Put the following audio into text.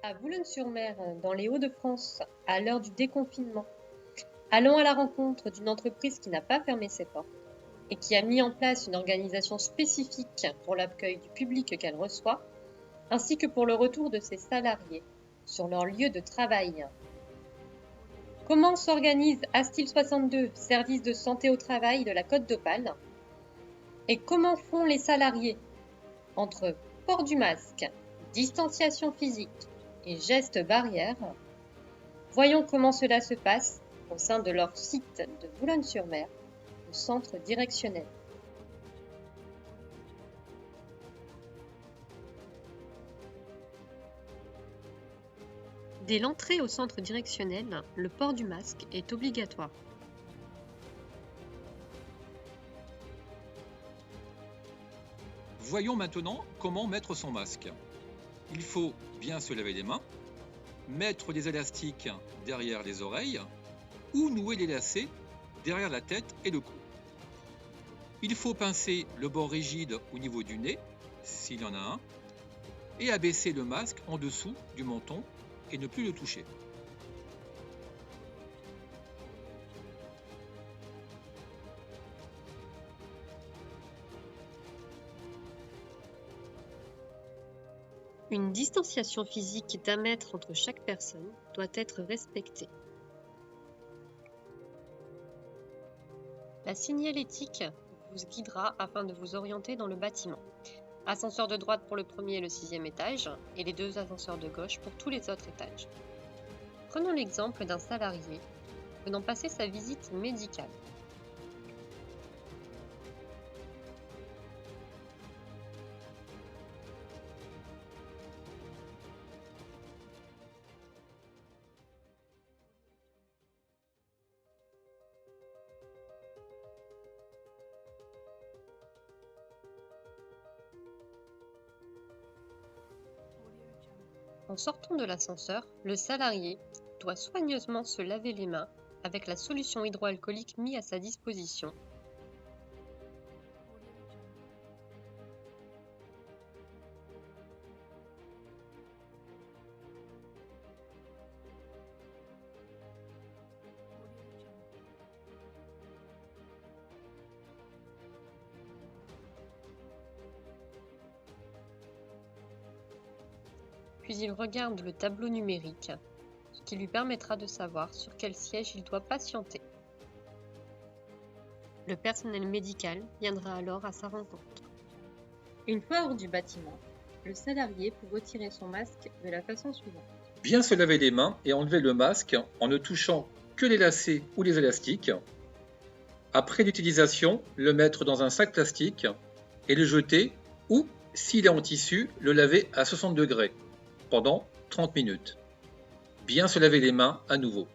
À Boulogne-sur-Mer, dans les Hauts-de-France, à l'heure du déconfinement, allons à la rencontre d'une entreprise qui n'a pas fermé ses portes et qui a mis en place une organisation spécifique pour l'accueil du public qu'elle reçoit, ainsi que pour le retour de ses salariés sur leur lieu de travail. Comment s'organise Astil 62, service de santé au travail de la Côte d'Opale? Et comment font les salariés entre port du masque, distanciation physique et gestes barrières? Voyons comment cela se passe au sein de leur site de Boulogne-sur-Mer, au centre directionnel. Dès l'entrée au centre directionnel, le port du masque est obligatoire. Voyons maintenant comment mettre son masque. Il faut bien se laver les mains, mettre des élastiques derrière les oreilles ou nouer les lacets derrière la tête et le cou. Il faut pincer le bord rigide au niveau du nez, s'il y en a un, et abaisser le masque en dessous du menton et ne plus le toucher. Une distanciation physique d'1 mètre entre chaque personne doit être respectée. La signalétique vous guidera afin de vous orienter dans le bâtiment. Ascenseur de droite pour le 1er et le 6e étage et les 2 ascenseurs de gauche pour tous les autres étages. Prenons l'exemple d'un salarié venant passer sa visite médicale. En sortant de l'ascenseur, le salarié doit soigneusement se laver les mains avec la solution hydroalcoolique mise à sa disposition. Puis il regarde le tableau numérique, ce qui lui permettra de savoir sur quel siège il doit patienter. Le personnel médical viendra alors à sa rencontre. Une fois hors du bâtiment, le salarié peut retirer son masque de la façon suivante. Bien se laver les mains et enlever le masque en ne touchant que les lacets ou les élastiques. Après l'utilisation, le mettre dans un sac plastique et le jeter ou, s'il est en tissu, le laver à 60 degrés pendant 30 minutes. Bien se laver les mains à nouveau.